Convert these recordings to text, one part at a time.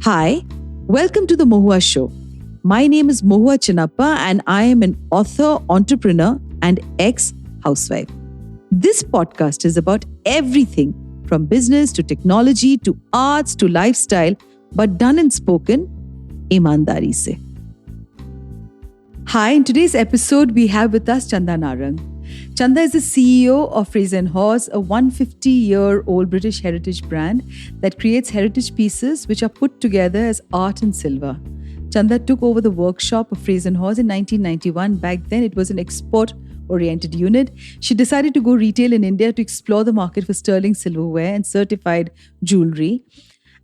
Hi, welcome to the Mohua Show. My name is Mohua Chinappa and I am an author, entrepreneur, and ex-housewife. This podcast is about everything from business to technology to arts to lifestyle, but done and spoken ईमानदारी से. Hi, in today's episode, we have with us Chanda Narang. Chanda is the CEO of Frazer and Haws, a 150-year-old British heritage brand that creates heritage pieces which are put together as art and silver. Chanda took over the workshop of Frazer and Haws in 1991. Back then, it was an export-oriented unit. She decided to go retail in India to explore the market for sterling silverware and certified jewellery.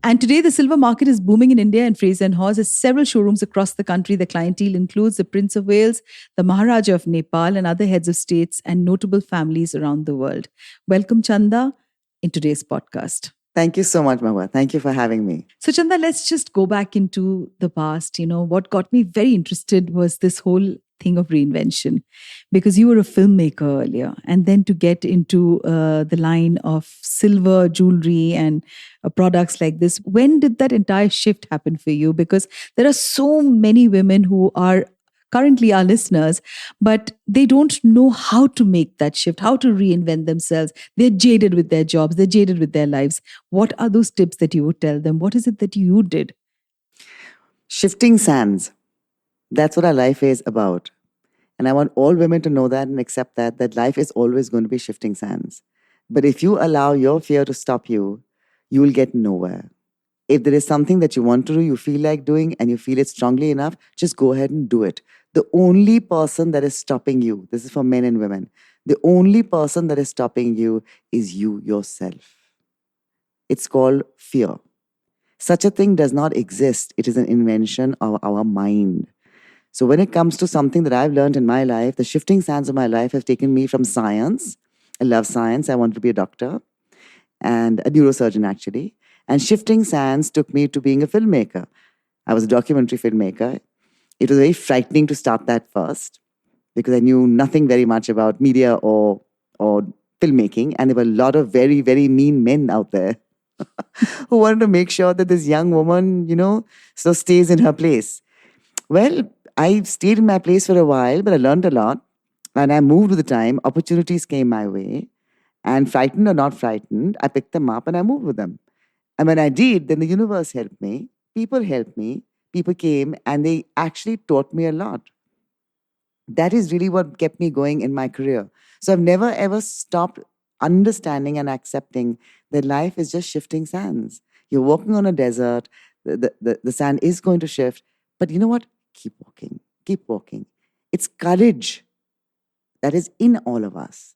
And today, the silver market is booming in India, and Frazer and Haws has several showrooms across the country. The clientele includes the Prince of Wales, the Maharaja of Nepal, and other heads of states and notable families around the world. Welcome, Chanda, in today's podcast. Thank you so much, Mahua. Thank you for having me. So, Chanda, let's just go back into the past. What got me very interested was this whole thing of reinvention, because you were a filmmaker earlier, and then to get into the line of silver jewelry and products like this. When did that entire shift happen for you? Because there are so many women who are currently our listeners, but they don't know how to make that shift, how to reinvent themselves. They're jaded with their jobs, they're jaded with their lives. What are those tips that you would tell them? What is it that you did? Shifting sands. That's what our life is about. And I want all women to know that and accept that life is always going to be shifting sands. But if you allow your fear to stop you, you will get nowhere. If there is something that you want to do, you feel like doing, and you feel it strongly enough, just go ahead and do it. The only person that is stopping you, this is for men and women, the only person that is stopping you is you yourself. It's called fear. Such a thing does not exist. It is an invention of our mind. So when it comes to something that I've learned in my life, the shifting sands of my life have taken me from science. I love science. I wanted to be a doctor and a neurosurgeon, actually. And shifting sands took me to being a filmmaker. I was a documentary filmmaker. It was very frightening to start that first because I knew nothing very much about media or filmmaking. And there were a lot of very, very mean men out there who wanted to make sure that this young woman, so stays in her place. Well, I stayed in my place for a while, but I learned a lot. And I moved with the time. Opportunities came my way. And frightened or not frightened, I picked them up and I moved with them. And when I did, then the universe helped me. People helped me. People came and they actually taught me a lot. That is really what kept me going in my career. So I've never ever stopped understanding and accepting that life is just shifting sands. You're walking on a desert. The sand is going to shift. But you know what? Keep walking. Keep walking. It's courage that is in all of us.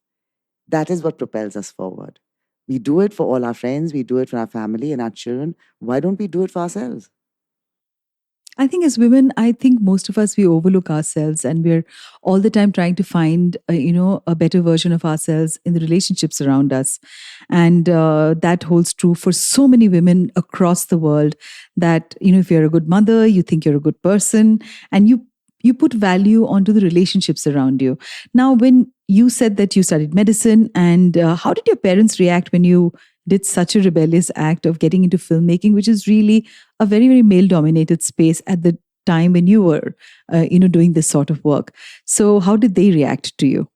That is what propels us forward. We do it for all our friends. We do it for our family and our children. Why don't we do it for ourselves? I think as women, most of us, we overlook ourselves and we're all the time trying to find, a better version of ourselves in the relationships around us. And that holds true for so many women across the world that, if you're a good mother, you think you're a good person, and you put value onto the relationships around you. Now, when you said that you studied medicine, and how did your parents react when you did such a rebellious act of getting into filmmaking, which is really a very, very male-dominated space at the time when you were, doing this sort of work? So how did they react to you?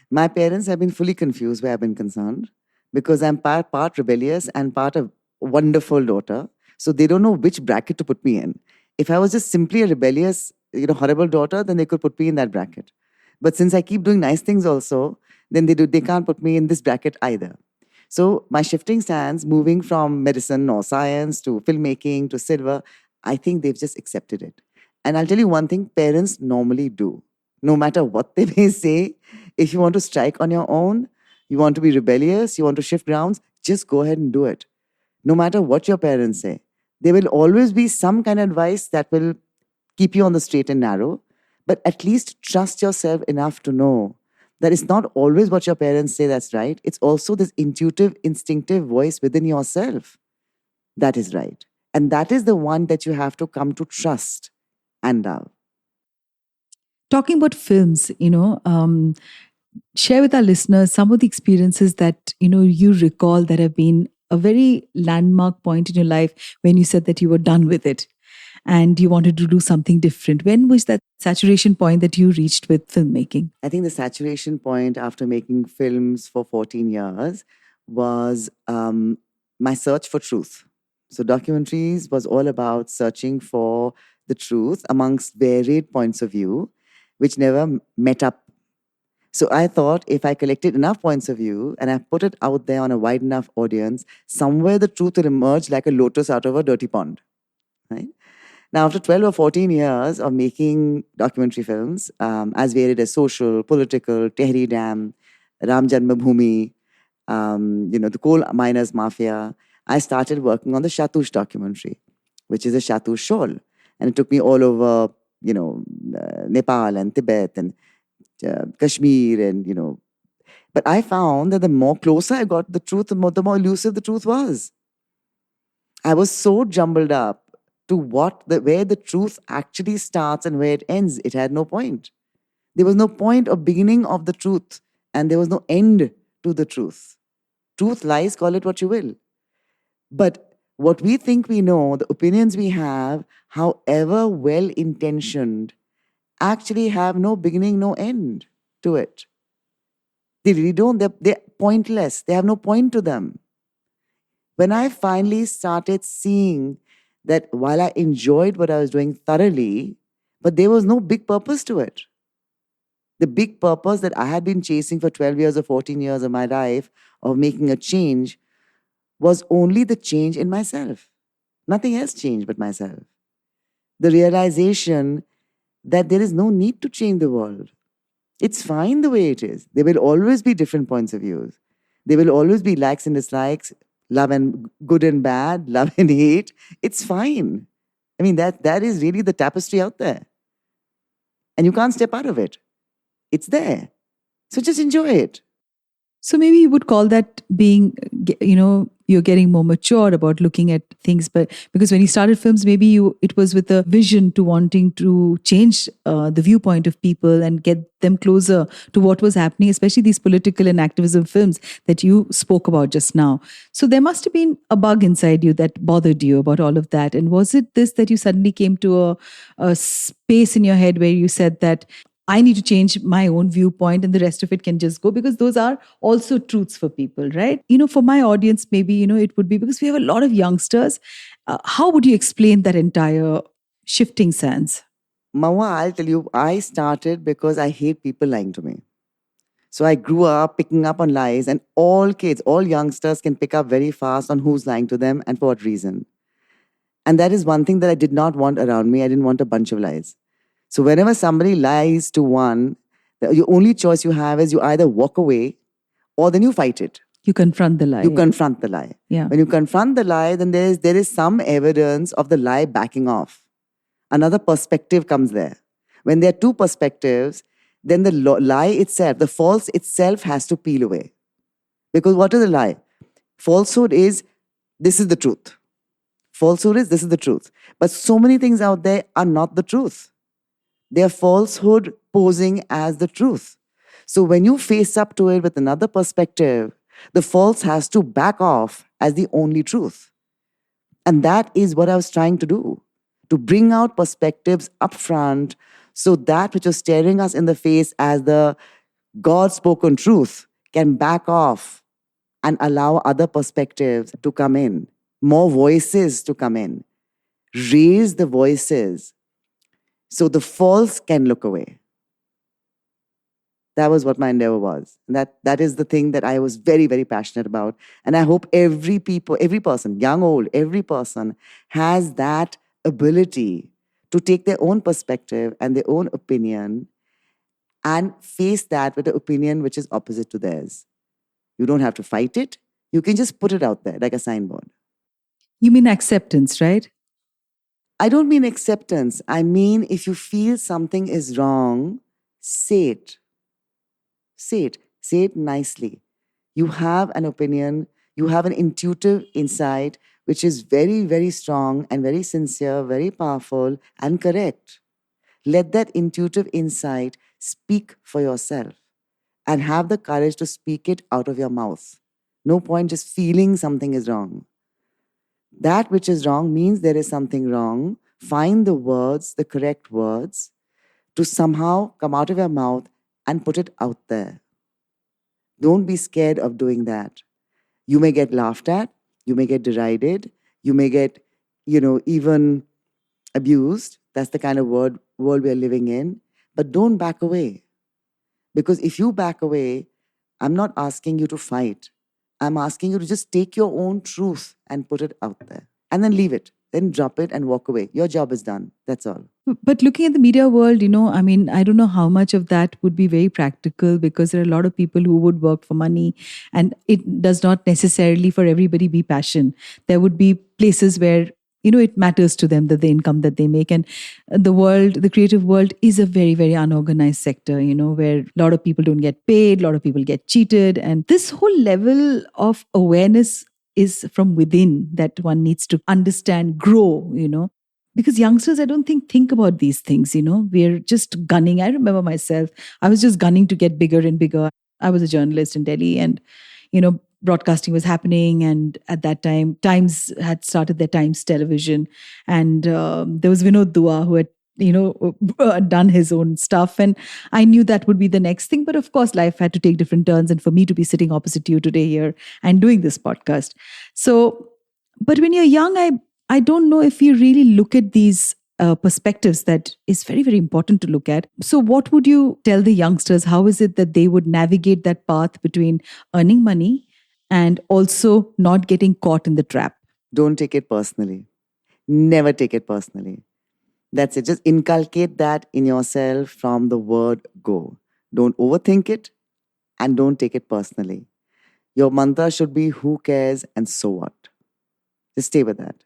My parents have been fully confused where I've been concerned because I'm part rebellious and part a wonderful daughter. So they don't know which bracket to put me in. If I was just simply a rebellious, horrible daughter, then they could put me in that bracket. But since I keep doing nice things also, then they can't put me in this bracket either. So my shifting sands, moving from medicine or science to filmmaking to silver, I think they've just accepted it. And I'll tell you one thing, parents normally do. No matter what they may say, if you want to strike on your own, you want to be rebellious, you want to shift grounds, just go ahead and do it. No matter what your parents say, there will always be some kind of advice that will keep you on the straight and narrow. But at least trust yourself enough to know that it's not always what your parents say that's right. It's also this intuitive, instinctive voice within yourself that is right. And that is the one that you have to come to trust and love. Talking about films, share with our listeners some of the experiences that, you recall that have been a very landmark point in your life when you said that you were done with it and you wanted to do something different. When was that saturation point that you reached with filmmaking? I think the saturation point after making films for 14 years was my search for truth. So, documentaries was all about searching for the truth amongst varied points of view, which never met up. So, I thought if I collected enough points of view and I put it out there on a wide enough audience, somewhere the truth will emerge like a lotus out of a dirty pond. Right? Now, after 12 or 14 years of making documentary films, as varied as social, political, Tehri Dam, Ram Janmabhoomi, the coal miners mafia, I started working on the Shatush documentary, which is a Shatush shawl. And it took me all over, Nepal and Tibet and Kashmir But I found that the more closer I got to the truth, the more elusive the truth was. I was so jumbled up to where the truth actually starts and where it ends. It had no point. There was no point of beginning of the truth, and there was no end to the truth. Truth lies, call it what you will. But what we think we know, the opinions we have, however well intentioned, actually have no beginning, no end to it. They really don't. They're pointless. They have no point to them. When I finally started seeing that while I enjoyed what I was doing thoroughly, but there was no big purpose to it. The big purpose that I had been chasing for 12 years or 14 years of my life of making a change was only the change in myself. Nothing else changed but myself. The realization that there is no need to change the world. It's fine the way it is. There will always be different points of views. There will always be likes and dislikes, love and good and bad, love and hate. It's fine. I mean, that is really the tapestry out there. And you can't step out of it. It's there. So just enjoy it. So maybe you would call that being, you're getting more mature about looking at things. But because when you started films, maybe it was with a vision to wanting to change the viewpoint of people and get them closer to what was happening, especially these political and activism films that you spoke about just now. So there must have been a bug inside you that bothered you about all of that. And was it this that you suddenly came to a space in your head where you said that I need to change my own viewpoint and the rest of it can just go, because those are also truths for people, right? For my audience, maybe, it would be because we have a lot of youngsters. How would you explain that entire shifting sands? Mawa, I'll tell you, I started because I hate people lying to me. So I grew up picking up on lies, and all kids, all youngsters can pick up very fast on who's lying to them and for what reason. And that is one thing that I did not want around me. I didn't want a bunch of lies. So whenever somebody lies to one, the only choice you have is you either walk away or then you fight it. You confront the lie. You confront the lie. Yeah. When you confront the lie, then there is some evidence of the lie backing off. Another perspective comes there. When there are two perspectives, then the lie itself, the false itself has to peel away. Because what is a lie? Falsehood is, this is the truth. Falsehood is, this is the truth. But so many things out there are not the truth. They are falsehood posing as the truth. So when you face up to it with another perspective, the false has to back off as the only truth. And that is what I was trying to do, to bring out perspectives up front so that which is staring us in the face as the God-spoken truth can back off and allow other perspectives to come in, more voices to come in, raise the voices so the false can look away. That was what my endeavor was. And that is the thing that I was very, very passionate about. And I hope every person, young, old, every person has that ability to take their own perspective and their own opinion and face that with an opinion which is opposite to theirs. You don't have to fight it. You can just put it out there like a signboard. You mean acceptance, right? I don't mean acceptance. I mean, if you feel something is wrong, say it. Say it. Say it nicely. You have an opinion. You have an intuitive insight, which is very, very strong and very sincere, very powerful and correct. Let that intuitive insight speak for yourself and have the courage to speak it out of your mouth. No point just feeling something is wrong. That which is wrong means there is something wrong. Find the words, the correct words, to somehow come out of your mouth and put it out there. Don't be scared of doing that. You may get laughed at, you may get derided, you may get, even abused. That's the kind of world we're living in. But don't back away. Because if you back away, I'm not asking you to fight. I'm asking you to just take your own truth and put it out there. And then leave it. Then drop it and walk away. Your job is done. That's all. But looking at the media world, I mean, I don't know how much of that would be very practical, because there are a lot of people who would work for money, and it does not necessarily for everybody be passion. There would be places where, it matters to them that the income that they make. And the creative world is a very, very unorganized sector, where a lot of people don't get paid, a lot of people get cheated. And this whole level of awareness is from within that one needs to understand, grow, because youngsters, I don't think about these things. We're just gunning. I remember myself, I was just gunning to get bigger and bigger. I was a journalist in Delhi, and broadcasting was happening, and at that time Times had started their Times television, and there was Vinod Dua who had done his own stuff, and I knew that would be the next thing. But of course, life had to take different turns, and for me to be sitting opposite you today here and doing this podcast. So, but when you're young, I don't know if you really look at these perspectives that is very, very important to look at. So what would you tell the youngsters? How is it that they would navigate that path between earning money and also not getting caught in the trap? Don't take it personally. Never take it personally. That's it. Just inculcate that in yourself from the word go. Don't overthink it and don't take it personally. Your mantra should be who cares and so what. Just stay with that.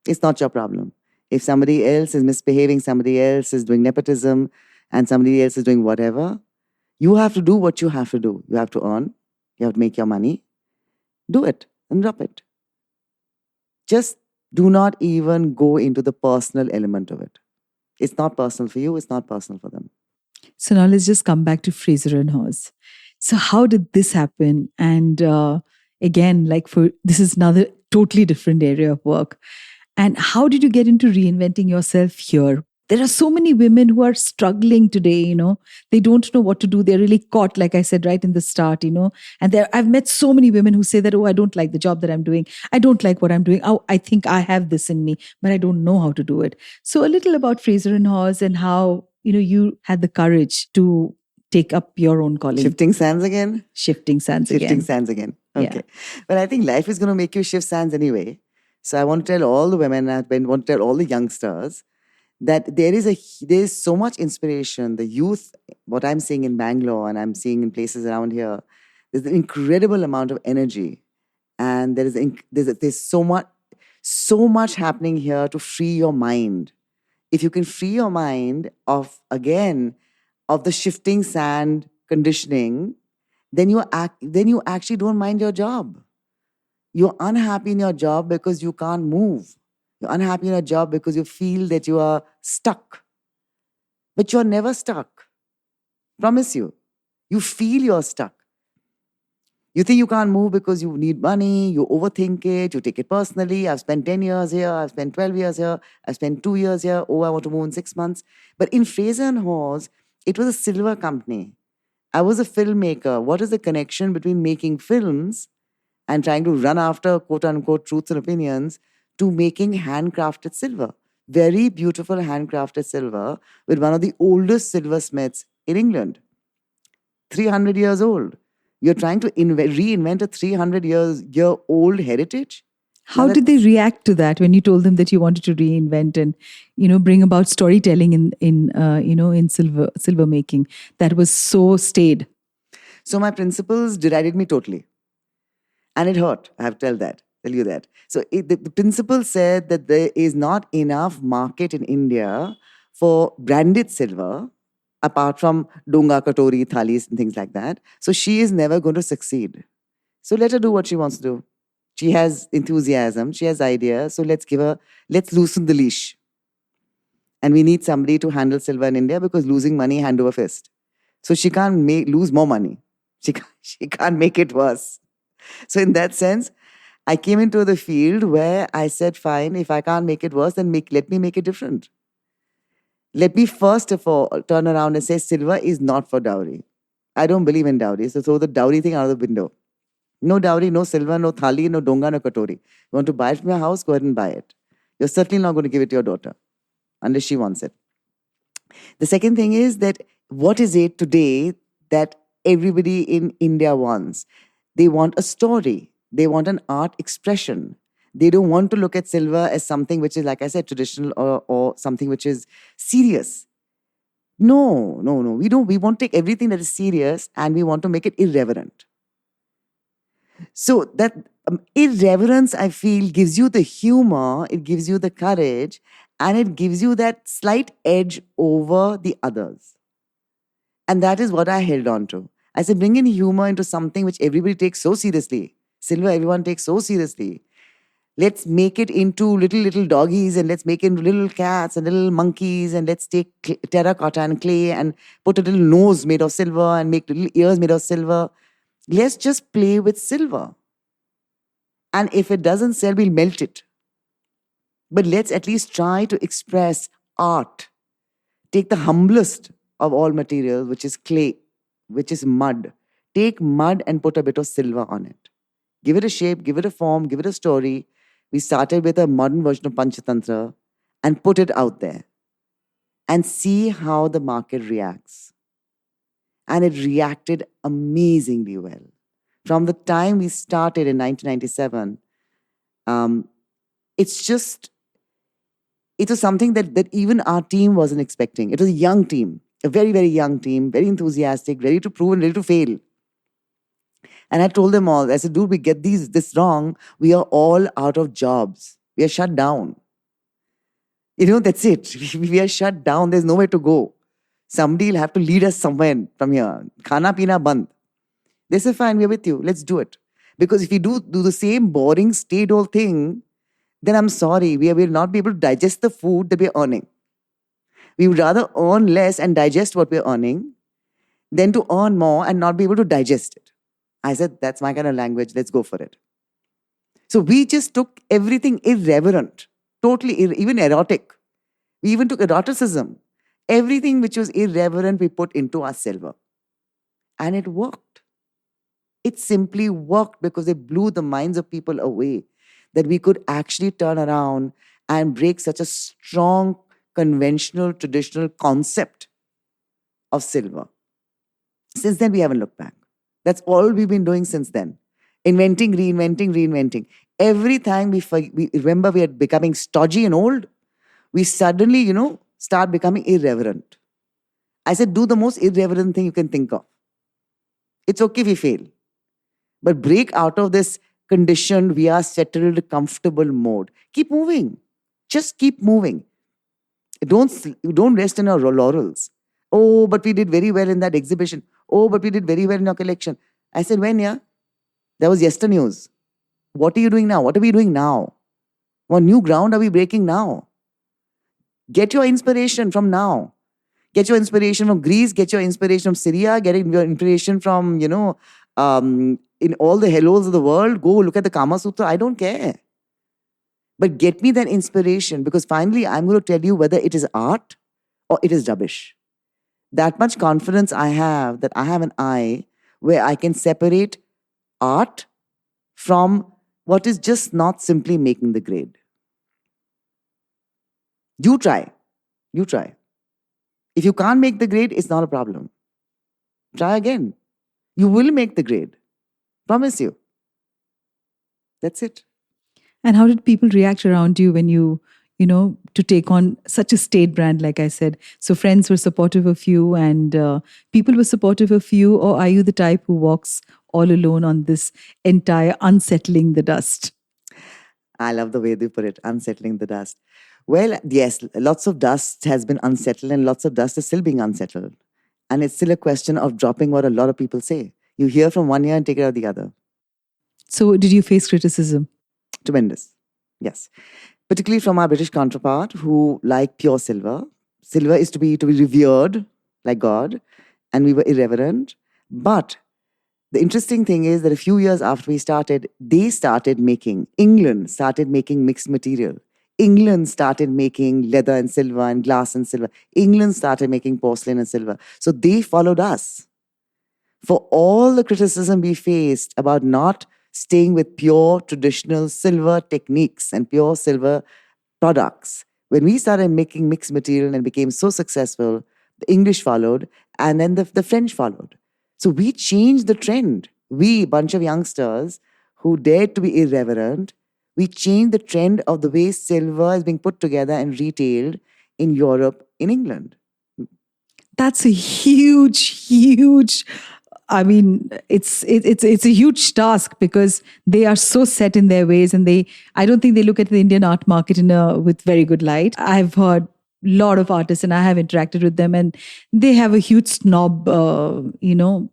It's not your problem. If somebody else is misbehaving, somebody else is doing nepotism, and somebody else is doing whatever, you have to do what you have to do. You have to earn. You have to make your money. Do it and drop it. Just do not even go into the personal element of it. It's not personal for you. It's not personal for them. So now let's just come back to Frazer and Haws. So how did this happen? And again, this is another totally different area of work. And how did you get into reinventing yourself here? There are so many women who are struggling today, they don't know what to do. They're really caught, like I said, right in the start, and I've met so many women who say that, oh, I don't like the job that I'm doing. I don't like what I'm doing. Oh, I think I have this in me, but I don't know how to do it. So a little about Frazer and Haws and how, you had the courage to take up your own calling. Shifting sands again? Shifting sands again. Shifting sands again. Okay. Yeah. Well, I think life is going to make you shift sands anyway. So I want to tell all the women, I want to tell all the youngsters that there is so much inspiration. The youth, what I'm seeing in Bangalore and I'm seeing in places around here, there's an incredible amount of energy, and there's so much happening here to free your mind. If you can free your mind of the shifting sand conditioning, then you actually don't mind your job. You're unhappy in your job because you can't move. You're unhappy in your job because you feel that you are stuck. But you're never stuck. Promise you. You feel you're stuck. You think you can't move because you need money, you overthink it, you take it personally. I've spent 10 years here, I've spent 12 years here, I've spent 2 years here, oh, I want to move in 6 months. But in Frazer and Haws, it was a silver company. I was a filmmaker. What is the connection between making films and trying to run after quote-unquote truths and opinions to making handcrafted silver? Very beautiful handcrafted silver with one of the oldest silversmiths in England. 300 years old. You're trying to reinvent a 300-year-old heritage? How did they react to that when you told them that you wanted to reinvent and, bring about storytelling in silver making that was so staid? So my principals derided me totally. And it hurt, I have to tell you that. So the principal said that there is not enough market in India for branded silver, apart from Dunga, Katori, Thalis and things like that. So she is never going to succeed. So let her do what she wants to do. She has enthusiasm, she has ideas. So let's loosen the leash. And we need somebody to handle silver in India because losing money hand over fist. So she can't lose more money. She can't make it worse. So in that sense, I came into the field where I said, fine, if I can't make it worse, then let me make it different. Let me first of all turn around and say silver is not for dowry. I don't believe in dowry. So throw the dowry thing out of the window. No dowry, no silver, no thali, no donga, no katori. You want to buy it from your house, go ahead and buy it. You're certainly not going to give it to your daughter unless she wants it. The second thing is that what is it today that everybody in India wants? They want a story. They want an art expression. They don't want to look at silver as something which is, like I said, traditional or something which is serious. No, no, no. We don't. We want to take everything that is serious and we want to make it irreverent. So that irreverence, I feel, gives you the humor, it gives you the courage, and it gives you that slight edge over the others. And that is what I held on to. I said, bring in humor into something which everybody takes so seriously. Silver, everyone takes so seriously. Let's make it into little doggies, and let's make it into little cats and little monkeys, and let's take terracotta and clay and put a little nose made of silver and make little ears made of silver. Let's just play with silver. And if it doesn't sell, we'll melt it. But let's at least try to express art. Take the humblest of all materials, which is clay, which is mud. Take mud and put a bit of silver on it. Give it a shape, give it a form, give it a story. We started with a modern version of Panchatantra and put it out there and see how the market reacts. And it reacted amazingly well. From the time we started in 1997, it was something that even our team wasn't expecting. It was a young team, a very, very young team, very enthusiastic, ready to prove and ready to fail. And I told them all, I said, dude, we get this wrong, we are all out of jobs. We are shut down. That's it. We are shut down. There's nowhere to go. Somebody will have to lead us somewhere from here. Khana pina band. They say, fine, we're with you. Let's do it. Because if we do the same boring, state-old thing, then I'm sorry, we will not be able to digest the food that we're earning. We would rather earn less and digest what we're earning than to earn more and not be able to digest it. I said, that's my kind of language. Let's go for it. So we just took everything irreverent, totally even erotic. We even took eroticism. Everything which was irreverent, we put into our silver. And it worked. It simply worked because it blew the minds of people away that we could actually turn around and break such a strong, conventional, traditional concept of silver. Since then, we haven't looked back. That's all we've been doing since then. Inventing, reinventing. Every time we remember we are becoming stodgy and old, we suddenly, start becoming irreverent. I said, do the most irreverent thing you can think of. It's okay if we fail. But break out of this conditioned, we are settled, comfortable mode. Keep moving. Just keep moving. Don't rest in our laurels. Oh, but we did very well in that exhibition. Oh, but we did very well in our collection. I said, when, yeah? That was yesterday news. What are you doing now? What are we doing now? What new ground are we breaking now? Get your inspiration from now. Get your inspiration from Greece. Get your inspiration from Syria. Get your inspiration from, in all the hellos of the world. Go look at the Kama Sutra. I don't care. But get me that inspiration, because finally I'm going to tell you whether it is art or it is rubbish. That much confidence I have that I have an eye where I can separate art from what is just not simply making the grade. You try. If you can't make the grade, it's not a problem. Try again. You will make the grade. Promise you. That's it. And how did people react around you when you to take on such a state brand, like I said? So friends were supportive of you and people were supportive of you, or are you the type who walks all alone on this entire unsettling the dust? I love the way they put it, unsettling the dust. Well, yes, lots of dust has been unsettled and lots of dust is still being unsettled. And it's still a question of dropping what a lot of people say. You hear from one ear and take it out the other. So did you face criticism? Tremendous. Yes. Particularly from our British counterpart who like pure silver. Silver is to be revered like God. And we were irreverent. But The interesting thing is that a few years after we started, England started making mixed material. England started making leather and silver and glass and silver. England started making porcelain and silver. So they followed us. For all the criticism we faced about not staying with pure traditional silver techniques and pure silver products, when we started making mixed material and became so successful, the English followed and then the French followed. So we changed the trend. We, a bunch of youngsters who dared to be irreverent, we changed the trend of the way silver is being put together and retailed in Europe, in England. That's a huge. I mean, it's a huge task because they are so set in their ways, and I don't think they look at the Indian art market with very good light. I've heard a lot of artists, and I have interacted with them, and they have a huge snob, The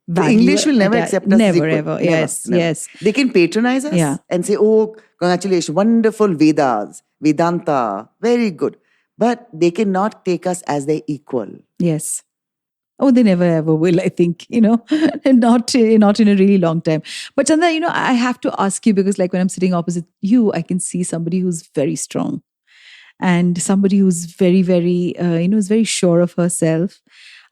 value. English will never accept us as Never, equal. ever. Never, Yes, never. yes. They can patronize us and say, oh, congratulations, wonderful Vedas, Vedanta, very good. But they cannot take us as their equal. Yes. Oh, they never ever will, I think, and not in a really long time. But Chanda, I have to ask you because like when I'm sitting opposite you, I can see somebody who's very strong and somebody who's very, very, is very sure of herself.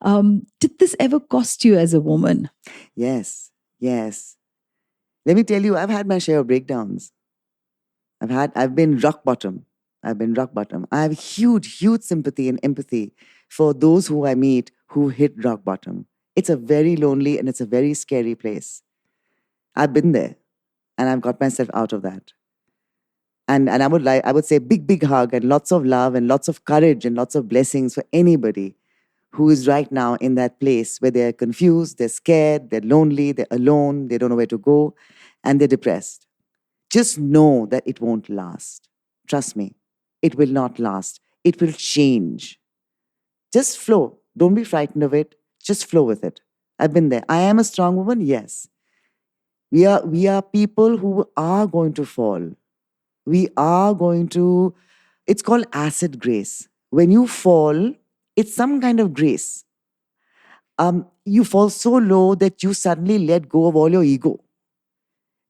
Did this ever cost you as a woman? Yes. Let me tell you, I've had my share of breakdowns. I've been rock bottom. I have huge sympathy and empathy for those who I meet who hit rock bottom. It's a very lonely and it's a very scary place. I've been there and I've got myself out of that. And I would say big hug and lots of love and lots of courage and lots of blessings for anybody who is right now in that place where they're confused, they're scared, they're lonely, they're alone, they don't know where to go, and they're depressed. Just know that it won't last. Trust me, it will not last. It will change. Just flow. Don't be frightened of it. Just flow with it. I've been there. I am a strong woman, yes. We are people who are going to fall. It's called acid grace. When you fall, it's some kind of grace. You fall so low that you suddenly let go of all your ego.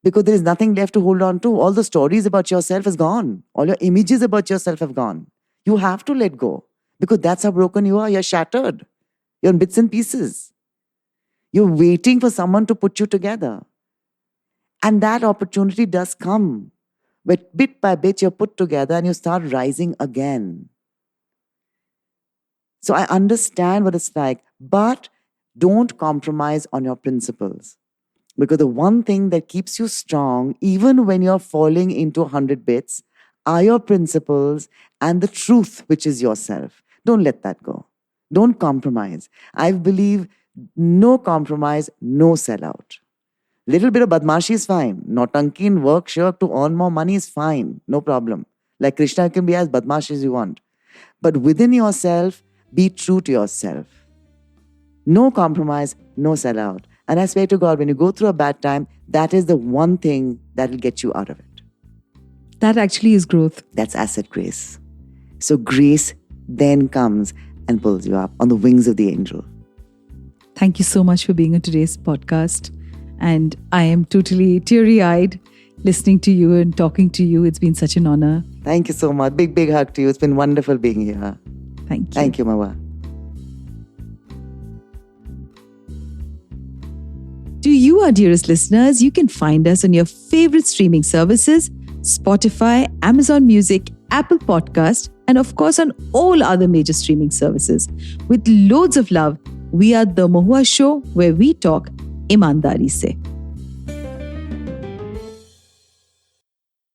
Because there is nothing left to hold on to. All the stories about yourself is gone. All your images about yourself have gone. You have to let go. Because that's how broken you are. You're shattered. You're in bits and pieces. You're waiting for someone to put you together. And that opportunity does come. But bit by bit, you're put together and you start rising again. So I understand what it's like. But don't compromise on your principles. Because the one thing that keeps you strong, even when you're falling into 100 bits, are your principles and the truth, which is yourself. Don't let that go. Don't compromise. I believe no compromise, no sellout. Little bit of badmashi is fine. Nautanki and work, shirk to earn more money is fine. No problem. Like Krishna can be as badmash as you want. But within yourself, be true to yourself. No compromise, no sellout. And I swear to God, when you go through a bad time, that is the one thing that will get you out of it. That actually is growth. That's acid grace. So grace then comes and pulls you up on the wings of the angel. Thank you so much for being on today's podcast. And I am totally teary-eyed listening to you and talking to you. It's been such an honor. Thank you so much. Big hug to you. It's been wonderful being here. Thank you. Thank you, Mawa. To you, our dearest listeners, you can find us on your favorite streaming services, Spotify, Amazon Music, Apple Podcast, and of course on all other major streaming services. With loads of love, we are The Mahua Show, where we talk ईमानदारी से.